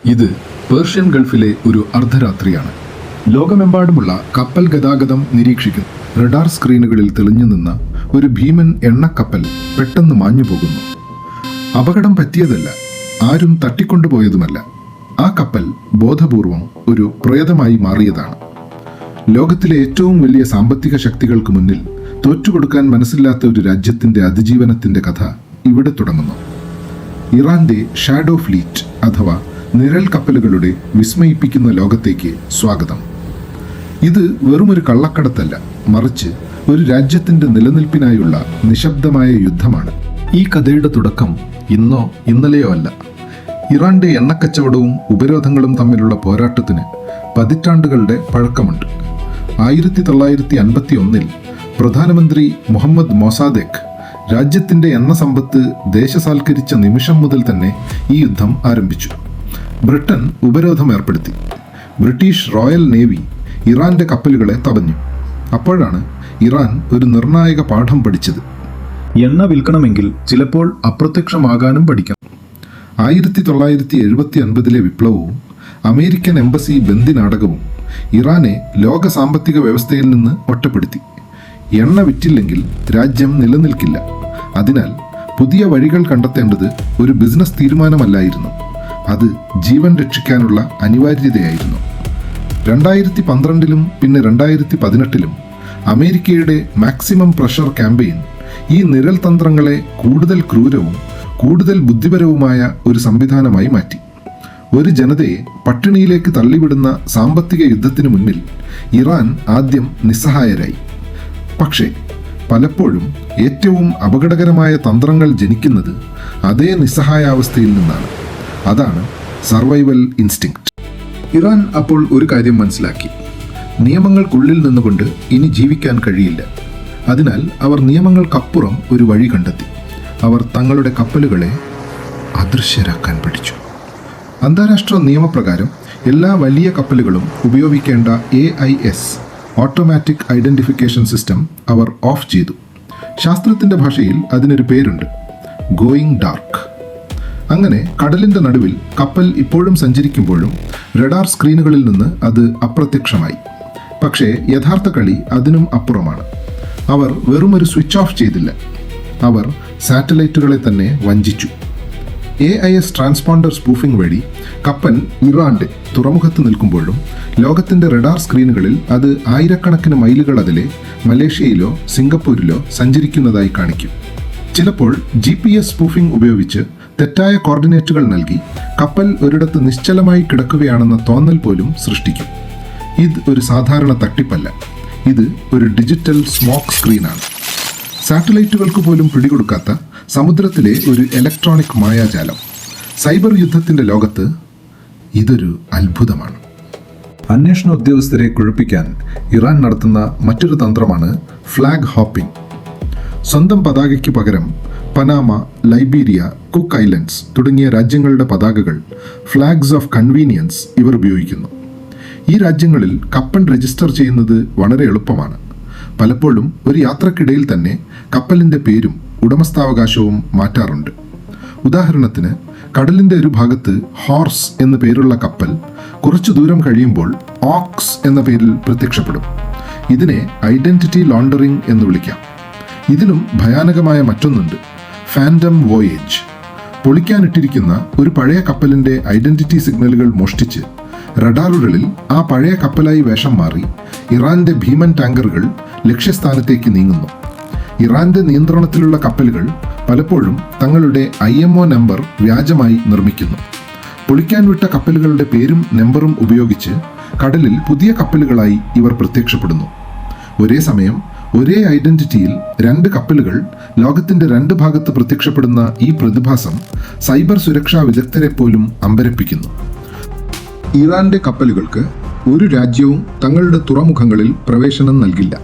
ഇത് പേർഷ്യൻ ഗൾഫിലെ ഒരു അർദ്ധരാത്രിയാണ്. ലോകമെമ്പാടുമുള്ള കപ്പൽ ഗതാഗതം നിരീക്ഷിക്കുന്നു. റഡാർ സ്ക്രീനുകളിൽ തെളിഞ്ഞു നിന്ന ഒരു ഭീമൻ എണ്ണക്കപ്പൽ പെട്ടെന്ന് മാഞ്ഞു പോകുന്നു. അപകടം പറ്റിയതല്ല, ആരും തട്ടിക്കൊണ്ടുപോയതുമല്ല. ആ കപ്പൽ ബോധപൂർവം ഒരു പ്രേതമായി മാറിയതാണ്. ലോകത്തിലെ ഏറ്റവും വലിയ സാമ്പത്തിക ശക്തികൾക്ക് മുന്നിൽ തോറ്റുകൊടുക്കാൻ മനസ്സില്ലാത്ത ഒരു രാജ്യത്തിന്റെ അതിജീവനത്തിന്റെ കഥ ഇവിടെ തുടങ്ങുന്നു. ഇറാന്റെ ഷാഡോ ഫ്ലീറ്റ് അഥവാ നിഴൽ കപ്പലുകളുടെ വിസ്മയിപ്പിക്കുന്ന ലോകത്തേക്ക് സ്വാഗതം. ഇത് വെറുമൊരു കള്ളക്കടത്തല്ല, മറിച്ച് ഒരു രാജ്യത്തിന്റെ നിലനിൽപ്പിനായുള്ള നിശബ്ദമായ യുദ്ധമാണ്. ഈ കഥയുടെ തുടക്കം ഇന്നോ ഇന്നലെയോ അല്ല. ഇറാന്റെ എണ്ണക്കച്ചവടവും ഉപരോധങ്ങളും തമ്മിലുള്ള പോരാട്ടത്തിന് പതിറ്റാണ്ടുകളുടെ പഴക്കമുണ്ട്. 1951 പ്രധാനമന്ത്രി മുഹമ്മദ് മൊസാദെക് രാജ്യത്തിന്റെ എണ്ണ സമ്പത്ത് ദേശസാൽക്കരിച്ച നിമിഷം മുതൽ തന്നെ ഈ യുദ്ധം ആരംഭിച്ചു. ബ്രിട്ടൻ ഉപരോധം ഏർപ്പെടുത്തി. ബ്രിട്ടീഷ് റോയൽ നേവി ഇറാന്റെ കപ്പലുകളെ തടഞ്ഞു. അപ്പോഴാണ് ഇറാൻ ഒരു നിർണായക പാഠം പഠിച്ചത്. എണ്ണ വിൽക്കണമെങ്കിൽ ചിലപ്പോൾ അപ്രത്യക്ഷമാകാനും പഠിക്കണം. 1979 വിപ്ലവവും അമേരിക്കൻ എംബസി ബന്ദി നാടകവും ഇറാനെ ലോക സാമ്പത്തിക വ്യവസ്ഥയിൽ നിന്ന് ഒറ്റപ്പെടുത്തി. എണ്ണ വിറ്റില്ലെങ്കിൽ രാജ്യം നിലനിൽക്കില്ല. അതിനാൽ പുതിയ വഴികൾ കണ്ടെത്തേണ്ടത് ഒരു ബിസിനസ് തീരുമാനമല്ലായിരുന്നു, അത് ജീവൻ രക്ഷിക്കാനുള്ള അനിവാര്യതയായിരുന്നു. 2012 പിന്നെ 2018 അമേരിക്കയുടെ മാക്സിമം പ്രഷർ ക്യാമ്പയിൻ ഈ നിഴൽ തന്ത്രങ്ങളെ കൂടുതൽ ക്രൂരവും കൂടുതൽ ബുദ്ധിപരവുമായ ഒരു സംവിധാനമായി മാറ്റി. ഒരു ജനതയെ പട്ടിണിയിലേക്ക് തള്ളിവിടുന്ന സാമ്പത്തിക യുദ്ധത്തിനു മുന്നിൽ ഇറാൻ ആദ്യം നിസ്സഹായരായി. പക്ഷേ പലപ്പോഴും ഏറ്റവും അപകടകരമായ തന്ത്രങ്ങൾ ജനിക്കുന്നത് അതേ നിസ്സഹായാവസ്ഥയിൽ നിന്നാണ്. അതാണ് സർവൈവൽ ഇൻസ്റ്റിങ്ക്റ്റ്. ഇറാൻ അപ്പോൾ ഒരു കാര്യം മനസ്സിലാക്കി: നിയമങ്ങൾക്കുള്ളിൽ നിന്നുകൊണ്ട് ഇനി ജീവിക്കാൻ കഴിയില്ല. അതിനാൽ അവർ നിയമങ്ങൾക്കപ്പുറം ഒരു വഴി കണ്ടെത്തി. അവർ തങ്ങളുടെ കപ്പലുകളെ അദൃശ്യരാക്കാൻ പഠിച്ചു. അന്താരാഷ്ട്ര നിയമപ്രകാരം എല്ലാ വലിയ കപ്പലുകളും ഉപയോഗിക്കേണ്ട AIS automatic identification system hour of ചെയ്തു. ശാസ്ത്രത്തിന്റെ ഭാഷയിൽ അതിനൊരു പേരുണ്ട്: ഗോയിങ് ഡാർക്ക്. അങ്ങനെ കടലിന്റെ നടുവിൽ കപ്പൽ ഇപ്പോഴും സഞ്ചരിക്കുമ്പോഴും റഡാർ സ്ക്രീനുകളിൽ നിന്ന് അത് അപ്രത്യക്ഷമായി. പക്ഷേ യഥാർത്ഥ കളി അതിനും അപ്പുറമാണ്. അവർ വെറുമൊരു സ്വിച്ച് ഓഫ് ചെയ്തില്ല, അവർ സാറ്റലൈറ്റുകളെ തന്നെ വഞ്ചിച്ചു. AIS ട്രാൻസ്പോണ്ടർ സ്പൂഫിംഗ് വഴി കപ്പൽ ഇറാന്റെ തുറമുഖത്ത് നിൽക്കുമ്പോഴും ലോകത്തിന്റെ റഡാർ സ്ക്രീനുകളിൽ അത് ആയിരക്കണക്കിന് മൈലുകൾ അതിലെ മലേഷ്യയിലോ സിംഗപ്പൂരിലോ സഞ്ചരിക്കുന്നതായി കാണിക്കും. ചിലപ്പോൾ GPS സ്പൂഫിംഗ് ഉപയോഗിച്ച് തെറ്റായ കോർഡിനേറ്റുകൾ നൽകി കപ്പൽ ഒരിടത്ത് നിശ്ചലമായി കിടക്കുകയാണെന്ന തോന്നൽ പോലും സൃഷ്ടിക്കും. ഇത് ഒരു സാധാരണ തട്ടിപ്പല്ല, ഇത് ഒരു ഡിജിറ്റൽ സ്മോക്ക് സ്ക്രീനാണ്. സാറ്റലൈറ്റുകൾക്ക് പോലും പിടികൊടുക്കാത്ത സമുദ്രത്തിലെ ഒരു ഇലക്ട്രോണിക് മായാജാലം. സൈബർ യുദ്ധത്തിന്റെ ലോകത്ത് ഇതൊരു അത്ഭുതമാണ്. അന്വേഷണ ഉദ്യോഗസ്ഥരെ കുഴപ്പിക്കാൻ ഇറാൻ നടത്തുന്ന മറ്റൊരു തന്ത്രമാണ് ഫ്ലാഗ് ഹോപ്പിംഗ്. സ്വന്തം പതാകയ്ക്ക് പകരം പനാമ, ലൈബീരിയ, കുക്ക് ഐലൻഡ്സ് തുടങ്ങിയ രാജ്യങ്ങളുടെ പതാകകൾ, ഫ്ലാഗ്സ് ഓഫ് കൺവീനിയൻസ്, ഇവർ ഉപയോഗിക്കുന്നു. ഈ രാജ്യങ്ങളിൽ കപ്പൽ രജിസ്റ്റർ ചെയ്യുന്നത് വളരെ എളുപ്പമാണ്. പലപ്പോഴും ഒരു യാത്രക്കിടയിൽ തന്നെ കപ്പലിന്റെ പേരും ഉടമസ്ഥാവകാശവും മാറ്റാറുണ്ട്. ഉദാഹരണത്തിന്, കടലിന്റെ ഒരു ഭാഗത്ത് ഹോർസ് എന്ന പേരുള്ള കപ്പൽ കുറച്ചു ദൂരം കഴിയുമ്പോൾ ഓക്സ് എന്ന പേരിൽ പ്രത്യക്ഷപ്പെടും. ഇതിനെ ഐഡന്റിറ്റി ലോണ്ടറിംഗ് എന്ന് വിളിക്കാം. ഇതിലും ഭയാനകമായ മറ്റൊന്നുണ്ട്: ഫാൻറ്റം വോയേജ്. പൊളിക്കാനിട്ടിരിക്കുന്ന ഒരു പഴയ കപ്പലിന്റെ ഐഡന്റിറ്റി സിഗ്നലുകൾ മോഷ്ടിച്ച് റഡാറുകളിൽ ആ പഴയ കപ്പലായി വേഷം മാറി ഇറാന്റെ ഭീമൻ ടാങ്കറുകൾ ലക്ഷ്യസ്ഥാനത്തേക്ക് നീങ്ങുന്നു. ഇറാന്റെ നിയന്ത്രണത്തിലുള്ള കപ്പലുകൾ പലപ്പോഴും തങ്ങളുടെ IMO നമ്പർ വ്യാജമായി നിർമ്മിക്കുന്നു. പൊളിക്കാൻ വിട്ട കപ്പലുകളുടെ പേരും നമ്പറും ഉപയോഗിച്ച് കടലിൽ പുതിയ കപ്പലുകളായി ഇവർ പ്രത്യക്ഷപ്പെടുന്നു. ഒരേ സമയം ഒരേ ഐഡന്റിറ്റിയിൽ 2 കപ്പലുകൾ ലോകത്തിന്റെ 2 ഭാഗത്ത് പ്രത്യക്ഷപ്പെടുന്ന ഈ പ്രതിഭാസം സൈബർ സുരക്ഷാ വിദഗ്ധരെ പോലും അമ്പരപ്പിക്കുന്നു. ഇറാന്റെ കപ്പലുകൾക്ക് ഒരു രാജ്യവും തങ്ങളുടെ തുറമുഖങ്ങളിൽ പ്രവേശനം നൽകില്ല.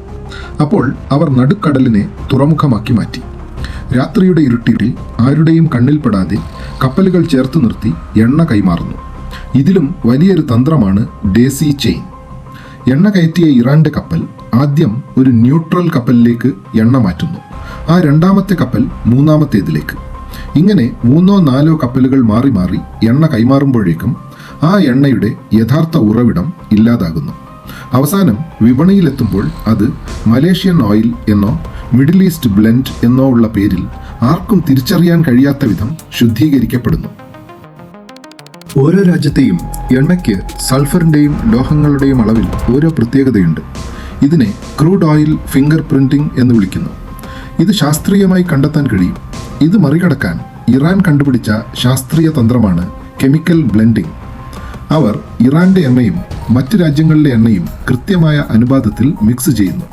അപ്പോൾ അവർ നടുക്കടലിനെ തുറമുഖമാക്കി മാറ്റി. രാത്രിയുടെ ഇരുട്ടിൽ ആരുടെയും കണ്ണിൽപ്പെടാതെ കപ്പലുകൾ ചേർത്ത് നിർത്തി എണ്ണ കൈമാറുന്നു. ഇതിലും വലിയൊരു തന്ത്രമാണ് ഡേസി ചെയിൻ. എണ്ണ കയറ്റിയ ഇറാന്റെ കപ്പൽ ആദ്യം ഒരു ന്യൂട്രൽ കപ്പലിലേക്ക് എണ്ണ മാറ്റുന്നു. ആ രണ്ടാമത്തെ കപ്പൽ മൂന്നാമത്തേതിലേക്ക്. ഇങ്ങനെ 3-4 കപ്പലുകൾ മാറി മാറി എണ്ണ കൈമാറുമ്പോഴേക്കും ആ എണ്ണയുടെ യഥാർത്ഥ ഉറവിടം ഇല്ലാതാകുന്നു. അവസാനം വിപണിയിലെത്തുമ്പോൾ അത് മലേഷ്യൻ ഓയിൽ എന്നോ മിഡിൽ ഈസ്റ്റ് ബ്ലെൻഡ് എന്നോ ഉള്ള പേരിൽ ആർക്കും തിരിച്ചറിയാൻ കഴിയാത്ത വിധം ശുദ്ധീകരിക്കപ്പെടുന്നു. ഓരോ രാജ്യത്തെയും എണ്ണയ്ക്ക് സൾഫറിൻ്റെയും ലോഹങ്ങളുടെയും അളവിൽ ഓരോ പ്രത്യേകതയുണ്ട്. ഇതിനെ ക്രൂഡ് ഓയിൽ ഫിംഗർ പ്രിന്റിംഗ് എന്ന് വിളിക്കുന്നു. ഇത് ശാസ്ത്രീയമായി കണ്ടെത്താൻ കഴിയും. ഇത് മറികടക്കാൻ ഇറാൻ കണ്ടുപിടിച്ച ശാസ്ത്രീയ തന്ത്രമാണ് കെമിക്കൽ ബ്ലെൻഡിംഗ്. അവർ ഇറാന്റെ എണ്ണയും മറ്റ് രാജ്യങ്ങളിലെ എണ്ണയും കൃത്യമായ അനുപാതത്തിൽ മിക്സ് ചെയ്യുന്നു.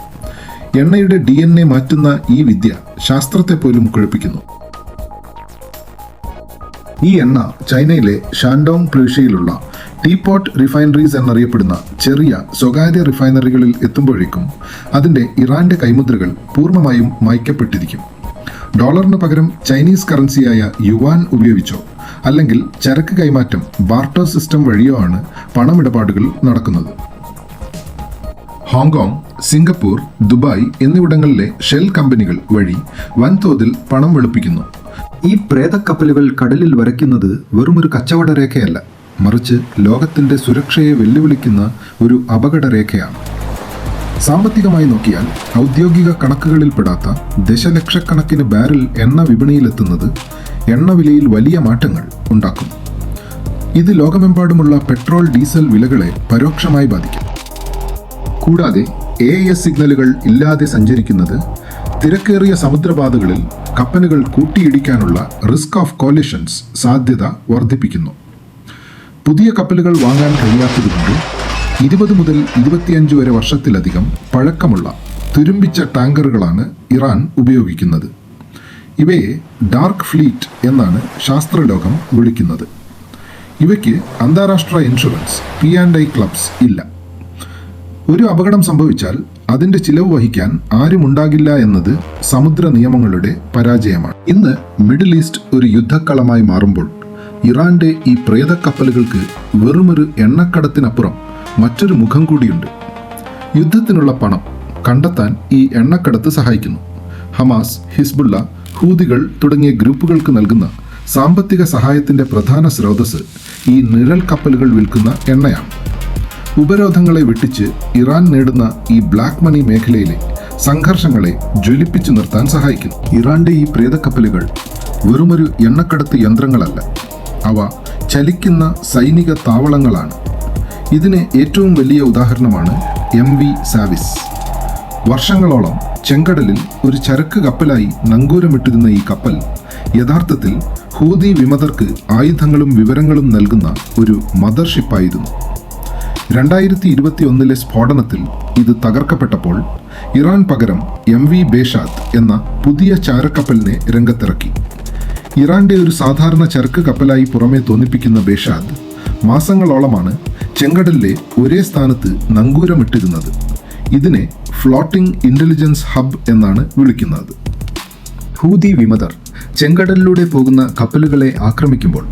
എണ്ണയുടെ DNA മാറ്റുന്ന ഈ വിദ്യ ശാസ്ത്രത്തെ പോലും കുഴപ്പിക്കുന്നു. ഈ എണ്ണ ചൈനയിലെ ഷാൻഡോങ് പ്രവിശ്യയിലുള്ള ടീപോട്ട് റിഫൈനറീസ് എന്നറിയപ്പെടുന്ന ചെറിയ സ്വകാര്യ റിഫൈനറികളിൽ എത്തുമ്പോഴേക്കും അതിൻ്റെ ഇറാന്റെ കൈമുദ്രകൾ പൂർണ്ണമായും മായ്ക്കപ്പെട്ടിരിക്കും. ഡോളറിന് പകരം ചൈനീസ് കറൻസിയായ യുവാൻ ഉപയോഗിച്ചോ അല്ലെങ്കിൽ ചരക്ക് കൈമാറ്റം ബാർട്ടർ സിസ്റ്റം വഴിയോ ആണ് പണമിടപാടുകൾ നടക്കുന്നത്. ഹോങ്കോങ്, സിംഗപ്പൂർ, ദുബായ് എന്നിവിടങ്ങളിലെ ഷെൽ കമ്പനികൾ വഴി വൻതോതിൽ പണം വെളുപ്പിക്കുന്നു. ഈ പ്രേതക്കപ്പലുകൾ കടലിൽ വരയ്ക്കുന്നത് വെറുമൊരു കച്ചവട രേഖയല്ല, മറിച്ച് ലോകത്തിന്റെ സുരക്ഷയെ വെല്ലുവിളിക്കുന്ന ഒരു അപകടരേഖയാണ്. സാമ്പത്തികമായി നോക്കിയാൽ ഔദ്യോഗിക കണക്കുകളിൽപ്പെടാത്ത ദശലക്ഷക്കണക്കിന് ബാരൽ എണ്ണ വിപണിയിലെത്തുന്നത് എണ്ണവിലയിൽ വലിയ മാറ്റങ്ങൾ ഉണ്ടാക്കും. ഇത് ലോകമെമ്പാടുമുള്ള പെട്രോൾ, ഡീസൽ വിലകളെ പരോക്ഷമായി ബാധിക്കും. കൂടാതെ AIS സിഗ്നലുകൾ ഇല്ലാതെ സഞ്ചരിക്കുന്നത് തിരക്കേറിയ സമുദ്രപാതകളിൽ കപ്പലുകൾ കൂട്ടിയിടിക്കാനുള്ള റിസ്ക് ഓഫ് കോലിഷൻസ് സാധ്യത വർദ്ധിപ്പിക്കുന്നു. പുതിയ കപ്പലുകൾ വാങ്ങാൻ കഴിയാത്തതുകൊണ്ട് 20 മുതൽ 25 വരെ വർഷത്തിലധികം പഴക്കമുള്ള തുരുമ്പിച്ച ടാങ്കറുകളാണ് ഇറാൻ ഉപയോഗിക്കുന്നത്. ഇവയെ ഡാർക്ക് ഫ്ലീറ്റ് എന്നാണ് ശാസ്ത്രലോകം വിളിക്കുന്നത്. ഇവയ്ക്ക് അന്താരാഷ്ട്ര ഇൻഷുറൻസ്, P&I ക്ലബ്സ് ഇല്ല. ഒരു അപകടം സംഭവിച്ചാൽ അതിന്റെ ചിലവ് വഹിക്കാൻ ആരുമുണ്ടാകില്ല എന്നത് സമുദ്ര നിയമങ്ങളുടെ പരാജയമാണ്. ഇന്ന് മിഡിൽ ഈസ്റ്റ് ഒരു യുദ്ധക്കളമായി മാറുമ്പോൾ ഇറാന്റെ ഈ പ്രേതക്കപ്പലുകൾക്ക് വെറുമൊരു എണ്ണക്കടത്തിനപ്പുറം മറ്റൊരു മുഖം കൂടിയുണ്ട്. യുദ്ധത്തിനുള്ള പണം കണ്ടെത്താൻ ഈ എണ്ണക്കടത്ത് സഹായിക്കുന്നു. ഹമാസ്, ഹിസ്ബുള്ള, ഹൂതികൾ തുടങ്ങിയ ഗ്രൂപ്പുകൾക്ക് നൽകുന്ന സാമ്പത്തിക സഹായത്തിന്റെ പ്രധാന സ്രോതസ് ഈ നിഴൽ കപ്പലുകൾ വിൽക്കുന്ന എണ്ണയാണ്. ഉപരോധങ്ങളെ വെട്ടിച്ച് ഇറാൻ നേടുന്ന ഈ ബ്ലാക്ക് മണി മേഖലയിലെ സംഘർഷങ്ങളെ ജ്വലിപ്പിച്ചു നിർത്താൻ സഹായിക്കുന്നു. ഇറാന്റെ ഈ പ്രേതക്കപ്പലുകൾ വെറുമൊരു എണ്ണക്കടത്ത് യന്ത്രങ്ങളല്ല, അവ ചലിക്കുന്ന സൈനിക താവളങ്ങളാണ്. ഇതിന് ഏറ്റവും വലിയ ഉദാഹരണമാണ് MV സാവിസ്. വർഷങ്ങളോളം ചെങ്കടലിൽ ഒരു ചരക്ക് കപ്പലായി നങ്കൂരമിട്ടിരുന്ന ഈ കപ്പൽ യഥാർത്ഥത്തിൽ ഹൂതി വിമതർക്ക് ആയുധങ്ങളും വിവരങ്ങളും നൽകുന്ന ഒരു മദർഷിപ്പായിരുന്നു. 2021 സ്ഫോടനത്തിൽ ഇത് തകർക്കപ്പെട്ടപ്പോൾ ഇറാൻ പകരം MV ബേഷാദ് എന്ന പുതിയ ചാരക്കപ്പലിനെ രംഗത്തിറക്കി. ഇറാന്റെ ഒരു സാധാരണ ചരക്ക് കപ്പലായി പുറമെ തോന്നിപ്പിക്കുന്ന ബേഷാദ് മാസങ്ങളോളമാണ് ചെങ്കടലിലെ ഒരേ സ്ഥാനത്ത് നങ്കൂരമിട്ടിരുന്നത്. ഇതിനെ ഫ്ലോട്ടിംഗ് ഇന്റലിജൻസ് ഹബ് എന്നാണ് വിളിക്കുന്നത്. ഹൂതി വിമതർ ചെങ്കടലിലൂടെ പോകുന്ന കപ്പലുകളെ ആക്രമിക്കുമ്പോൾ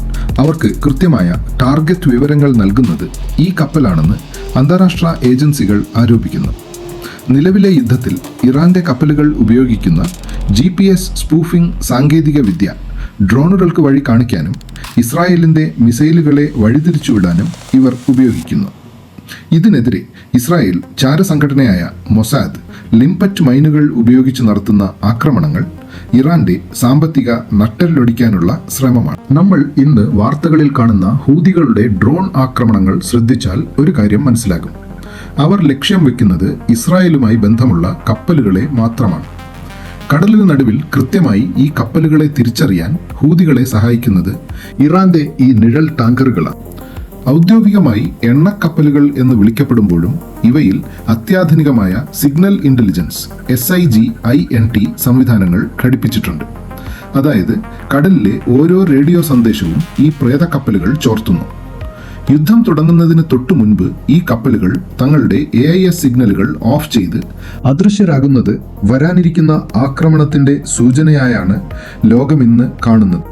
അവർക്ക് കൃത്യമായ ടാർഗറ്റ് വിവരങ്ങൾ നൽകുന്നത് ഈ കപ്പലാണെന്ന് അന്താരാഷ്ട്ര ഏജൻസികൾ ആരോപിക്കുന്നു. നിലവിലെ യുദ്ധത്തിൽ ഇറാന്റെ കപ്പലുകൾ ഉപയോഗിക്കുന്ന GPS സ്പൂഫിംഗ് സാങ്കേതിക വിദ്യ ഡ്രോണുകൾക്ക് വഴി കാണിക്കാനും ഇസ്രായേലിന്റെ മിസൈലുകളെ വഴിതിരിച്ചുവിടാനും ഇവർ ഉപയോഗിക്കുന്നു. ഇതിനെതിരെ ഇസ്രായേൽ ചാരസംഘടനയായ മൊസാദ് ലിംപറ്റ് മൈനുകൾ ഉപയോഗിച്ച് നടത്തുന്ന ആക്രമണങ്ങൾ ഇറാന്റെ സാമ്പത്തിക നട്ടെല്ലൊടിക്കാനുള്ള ശ്രമമാണ്. നമ്മൾ ഇന്ന് വാർത്തകളിൽ കാണുന്ന ഹൂതികളുടെ ഡ്രോൺ ആക്രമണങ്ങൾ ശ്രദ്ധിച്ചാൽ ഒരു കാര്യം മനസ്സിലാകും. അവർ ലക്ഷ്യം വെക്കുന്നത് ഇസ്രായേലുമായി ബന്ധമുള്ള കപ്പലുകളെ മാത്രമാണ്. കടലിന് നടുവിൽ കൃത്യമായി ഈ കപ്പലുകളെ തിരിച്ചറിയാൻ ഹൂതികളെ സഹായിക്കുന്നത് ഇറാന്റെ ഈ നിഴൽ ടാങ്കറുകളാണ്. ഔദ്യോഗികമായി എണ്ണക്കപ്പലുകൾ എന്ന് വിളിക്കപ്പെടുമ്പോഴും ഇവയിൽ അത്യാധുനികമായ സിഗ്നൽ ഇന്റലിജൻസ് SIGINT സംവിധാനങ്ങൾ ഘടിപ്പിച്ചിട്ടുണ്ട്. അതായത് കടലിലെ ഓരോ റേഡിയോ സന്ദേശവും ഈ പ്രേതക്കപ്പലുകൾ ചോർത്തുന്നു. യുദ്ധം തുടങ്ങുന്നതിന് തൊട്ടു മുൻപ് ഈ കപ്പലുകൾ തങ്ങളുടെ AIS സിഗ്നലുകൾ ഓഫ് ചെയ്ത് അദൃശ്യരാകുന്നത് വരാനിരിക്കുന്ന ആക്രമണത്തിന്റെ സൂചനയായാണ് ലോകമിന്ന് കാണുന്നത്.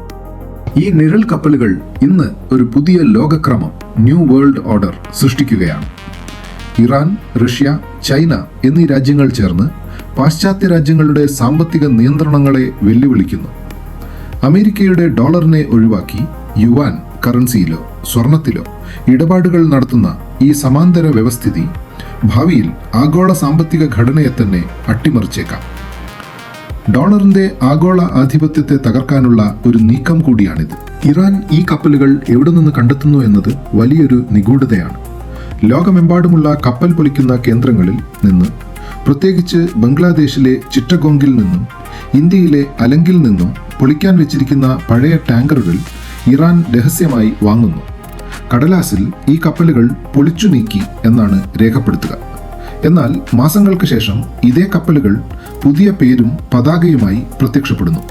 ഈ നിഴൽ കപ്പലുകൾ ഇന്ന് ഒരു പുതിയ ലോകക്രമം, ന്യൂ വേൾഡ് ഓർഡർ സൃഷ്ടിക്കുകയാണ്. ഇറാൻ, റഷ്യ, ചൈന എന്നീ രാജ്യങ്ങൾ ചേർന്ന് പാശ്ചാത്യ രാജ്യങ്ങളുടെ സാമ്പത്തിക നിയന്ത്രണങ്ങളെ വെല്ലുവിളിക്കുന്നു. അമേരിക്കയുടെ ഡോളറിനെ ഒഴിവാക്കി യുവാൻ കറൻസിയിലോ സ്വർണത്തിലോ ഇടപാടുകൾ നടത്തുന്ന ഈ സമാന്തര വ്യവസ്ഥിതി ഭാവിയിൽ ആഗോള സാമ്പത്തിക ഘടനയെ തന്നെ അട്ടിമറിച്ചേക്കാം. ഡോളറിന്റെ ആഗോള ആധിപത്യത്തെ തകർക്കാനുള്ള ഒരു നീക്കം കൂടിയാണിത്. ഇറാൻ ഈ കപ്പലുകൾ എവിടെ നിന്ന് കണ്ടെത്തുന്നു എന്നത് വലിയൊരു നിഗൂഢതയാണ്. ലോകമെമ്പാടുമുള്ള കപ്പൽ പൊളിക്കുന്ന കേന്ദ്രങ്ങളിൽ നിന്ന്, പ്രത്യേകിച്ച് ബംഗ്ലാദേശിലെ ചിറ്റഗോംഗിൽ നിന്നും ഇന്ത്യയിലെ അലങ്കിൽ നിന്നും പൊളിക്കാൻ വെച്ചിരിക്കുന്ന പഴയ ടാങ്കറുകൾ ഇറാൻ രഹസ്യമായി വാങ്ങുന്നു. കടലാസിൽ ഈ കപ്പലുകൾ പൊളിച്ചു നീക്കി എന്നാണ് രേഖപ്പെടുത്തുക. എന്നാൽ മാസങ്ങൾക്ക് ശേഷം ഇതേ കപ്പലുകൾ പുതിയ പേരും പതാകയുമായി പ്രത്യക്ഷപ്പെടുന്നു.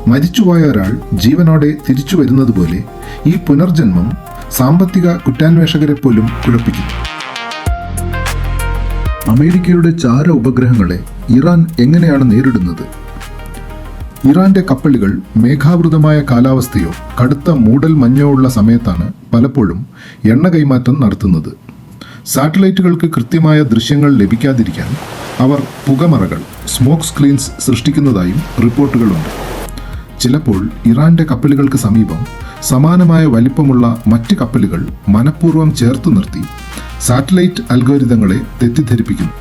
മരിച്ചുപോയ ഒരാൾ ജീവനോടെ തിരിച്ചു വരുന്നത് പോലെ ഈ പുനർജന്മം സാമ്പത്തിക കുറ്റാന്വേഷകരെ പോലും കുഴപ്പിക്കുന്നു. അമേരിക്കയുടെ ചാര ഉപഗ്രഹങ്ങളെ ഇറാൻ എങ്ങനെയാണ് നേരിടുന്നത്? ഇറാന്റെ കപ്പലുകൾ മേഘാവൃതമായ കാലാവസ്ഥയോ കടുത്ത മൂടൽ മഞ്ഞോ ഉള്ള സമയത്താണ് പലപ്പോഴും എണ്ണ കൈമാറ്റം നടത്തുന്നത്. സാറ്റലൈറ്റുകൾക്ക് കൃത്യമായ ദൃശ്യങ്ങൾ ലഭിക്കാതിരിക്കാൻ അവർ പുകമറകൾ, സ്മോക്ക് സ്ക്രീൻസ് സൃഷ്ടിക്കുന്നതായും റിപ്പോർട്ടുകളുണ്ട്. ചിലപ്പോൾ ഇറാന്റെ കപ്പലുകൾക്ക് സമീപം സമാനമായ വലിപ്പമുള്ള മറ്റ് കപ്പലുകൾ മനഃപൂർവ്വം ചേർത്തു നിർത്തി സാറ്റലൈറ്റ് അൽഗോരിതങ്ങളെ തെറ്റിദ്ധരിപ്പിക്കുന്നു.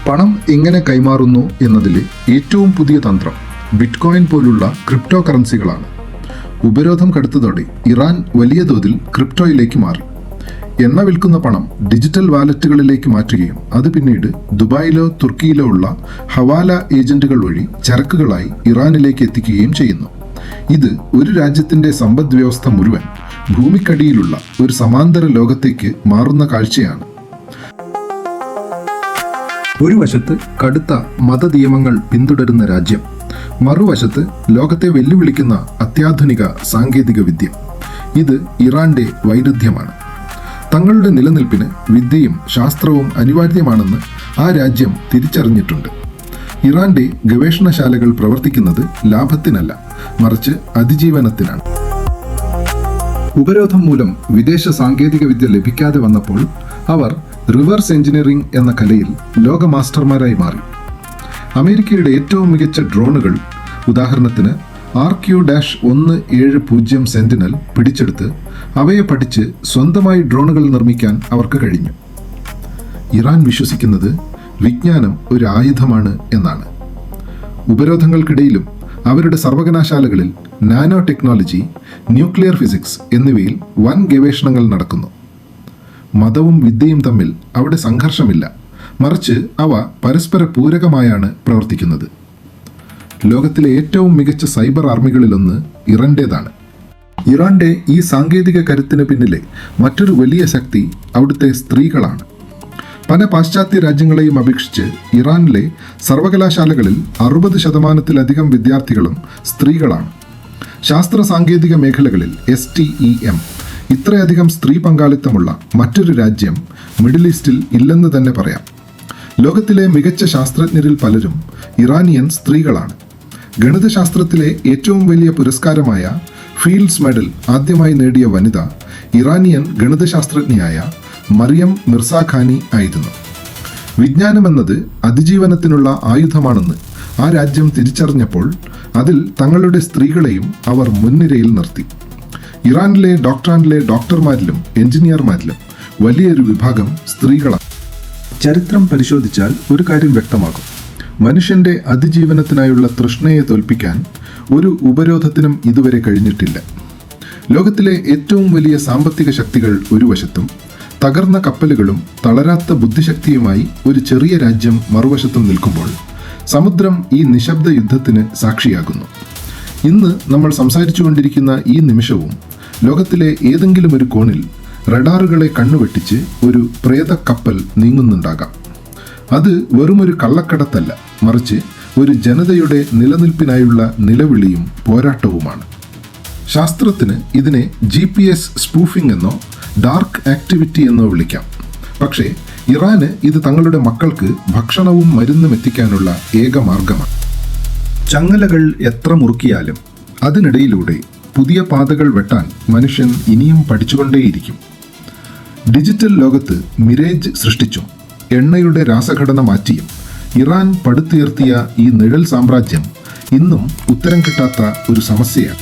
പണം എങ്ങനെ കൈമാറുന്നു എന്നതിലെ ഏറ്റവും പുതിയ തന്ത്രം ബിറ്റ്കോയിൻ പോലുള്ള ക്രിപ്റ്റോ കറൻസികളാണ്. ഉപരോധം കടുത്തതോടെ ഇറാൻ വലിയ തോതിൽ ക്രിപ്റ്റോയിലേക്ക് മാറി. എണ്ണ വിൽക്കുന്ന പണം ഡിജിറ്റൽ വാലറ്റുകളിലേക്ക് മാറ്റുകയും അത് പിന്നീട് ദുബായിലോ തുർക്കിയിലോ ഉള്ള ഹവാല ഏജന്റുകൾ വഴി ചരക്കുകളായി ഇറാനിലേക്ക് എത്തിക്കുകയും ചെയ്യുന്നു. ഇത് ഒരു രാജ്യത്തിന്റെ സമ്പദ് വ്യവസ്ഥ മുഴുവൻ ഭൂമിക്കടിയിലുള്ള ഒരു സമാന്തര ലോകത്തേക്ക് മാറുന്ന കാഴ്ചയാണ്. ഒരു വശത്ത് കടുത്ത മതനിയമങ്ങൾ പിന്തുടരുന്ന രാജ്യം, മറുവശത്ത് ലോകത്തെ വെല്ലുവിളിക്കുന്ന അത്യാധുനിക സാങ്കേതിക വിദ്യ. ഇത് ഇറാന്റെ വൈരുദ്ധ്യമാണ്. തങ്ങളുടെ നിലനിൽപ്പിന് വിദ്യയും ശാസ്ത്രവും അനിവാര്യമാണെന്ന് ആ രാജ്യം തിരിച്ചറിഞ്ഞിട്ടുണ്ട്. ഇറാന്റെ ഗവേഷണശാലകൾ പ്രവർത്തിക്കുന്നത് ലാഭത്തിനല്ല, മറിച്ച് അതിജീവനത്തിനാണ്. ഉപരോധം മൂലം വിദേശ സാങ്കേതിക വിദ്യ ലഭിക്കാതെ വന്നപ്പോൾ അവർ റിവേഴ്സ് എഞ്ചിനീയറിംഗ് എന്ന കലയിൽ ലോക മാസ്റ്റർമാരായി മാറി. അമേരിക്കയുടെ ഏറ്റവും മികച്ച ഡ്രോണുകൾ, ഉദാഹരണത്തിന് RQ-170 സെന്റിനൽ പിടിച്ചെടുത്ത് അവയെ പഠിച്ച് സ്വന്തമായി ഡ്രോണുകൾ നിർമ്മിക്കാൻ അവർക്ക് കഴിഞ്ഞു. ഇറാൻ വിശ്വസിക്കുന്നത് വിജ്ഞാനം ഒരു ആയുധമാണ് എന്നാണ്. ഉപരോധങ്ങൾക്കിടയിലും അവരുടെ സർവകലാശാലകളിൽ നാനോ ടെക്നോളജി, ന്യൂക്ലിയർ ഫിസിക്സ് എന്നിവയിൽ വൻ ഗവേഷണങ്ങൾ നടക്കുന്നു. മതവും വിദ്യയും തമ്മിൽ അവിടെ സംഘർഷമില്ല, മറിച്ച് അവ പരസ്പര പൂരകമായാണ് പ്രവർത്തിക്കുന്നത്. ലോകത്തിലെ ഏറ്റവും മികച്ച സൈബർ ആർമികളിലൊന്ന് ഇറാന്റേതാണ്. ഇറാന്റെ ഈ സാങ്കേതിക കരുത്തിന് പിന്നിലെ മറ്റൊരു വലിയ ശക്തി അവിടുത്തെ സ്ത്രീകളാണ്. പല പാശ്ചാത്യ രാജ്യങ്ങളെയും അപേക്ഷിച്ച് ഇറാനിലെ സർവകലാശാലകളിൽ 60% വിദ്യാർത്ഥികളും സ്ത്രീകളാണ്. ശാസ്ത്ര സാങ്കേതിക മേഖലകളിൽ STEM ഇത്രയധികം സ്ത്രീ പങ്കാളിത്തമുള്ള മറ്റൊരു രാജ്യം മിഡിൽ ഈസ്റ്റിൽ ഇല്ലെന്ന് തന്നെ പറയാം. ലോകത്തിലെ മികച്ച ശാസ്ത്രജ്ഞരിൽ പലരും ഇറാനിയൻ സ്ത്രീകളാണ്. ഗണിതശാസ്ത്രത്തിലെ ഏറ്റവും വലിയ പുരസ്കാരമായ ഫീൽഡ്സ് മെഡൽ ആദ്യമായി നേടിയ വനിത ഇറാനിയൻ ഗണിതശാസ്ത്രജ്ഞയായ മറിയം മിർസാഖാനി ആയിരുന്നു. വിജ്ഞാനമെന്നത് അതിജീവനത്തിനുള്ള ആയുധമാണെന്ന് ആ രാജ്യം തിരിച്ചറിഞ്ഞപ്പോൾ അതിൽ തങ്ങളുടെ സ്ത്രീകളെയും അവർ മുൻനിരയിൽ നിർത്തി. ഇറാനിലെ ഡോക്ടർമാരിലും എഞ്ചിനീയർമാരിലും വലിയൊരു വിഭാഗം സ്ത്രീകളാണ്. ചരിത്രം പരിശോധിച്ചാൽ ഒരു കാര്യം വ്യക്തമാകും. മനുഷ്യന്റെ അതിജീവനത്തിനായുള്ള തൃഷ്ണയെ തോൽപ്പിക്കാൻ ഒരു ഉപരോധത്തിനും ഇതുവരെ കഴിഞ്ഞിട്ടില്ല. ലോകത്തിലെ ഏറ്റവും വലിയ സാമ്പത്തിക ശക്തികൾ ഒരു വശത്തും തകർന്ന കപ്പലുകളും തളരാത്ത ബുദ്ധിശക്തിയുമായി ഒരു ചെറിയ രാജ്യം മറുവശത്തും നിൽക്കുമ്പോൾ സമുദ്രം ഈ നിശബ്ദ യുദ്ധത്തിന് സാക്ഷിയാകുന്നു. ഇന്ന് നമ്മൾ സംസാരിച്ചുകൊണ്ടിരിക്കുന്ന ഈ നിമിഷവും ലോകത്തിലെ ഏതെങ്കിലും ഒരു കോണിൽ റഡാറുകളെ കണ്ണുവെട്ടിച്ച് ഒരു പ്രേത കപ്പൽ നീങ്ങുന്നുണ്ടാകാം. അത് വെറുമൊരു കള്ളക്കടത്തല്ല, മറിച്ച് ഒരു ജനതയുടെ നിലനിൽപ്പിനായുള്ള നിലവിളിയും പോരാട്ടവുമാണ്. ശാസ്ത്രത്തിന് ഇതിനെ GPS സ്പൂഫിംഗ് എന്നോ ഡാർക്ക് ആക്ടിവിറ്റി എന്നോ വിളിക്കാം. പക്ഷേ ഇറാന് ഇത് തങ്ങളുടെ മക്കൾക്ക് ഭക്ഷണവും മരുന്നും എത്തിക്കാനുള്ള ഏക മാർഗമാണ്. ചങ്ങലകൾ എത്ര മുറുക്കിയാലും അതിനിടയിലൂടെ പുതിയ പാതകൾ വെട്ടാൻ മനുഷ്യൻ ഇനിയും പഠിച്ചുകൊണ്ടേയിരിക്കും. ഡിജിറ്റൽ ലോകത്ത് മിരേജ് സൃഷ്ടിച്ചും എണ്ണയുടെ രാസഘടന മാറ്റിയും ഇറാൻ പടുത്തുയർത്തിയ ഈ നിഴൽ സാമ്രാജ്യം ഇന്നും ഉത്തരം കിട്ടാത്ത ഒരു സമസ്യയാണ്.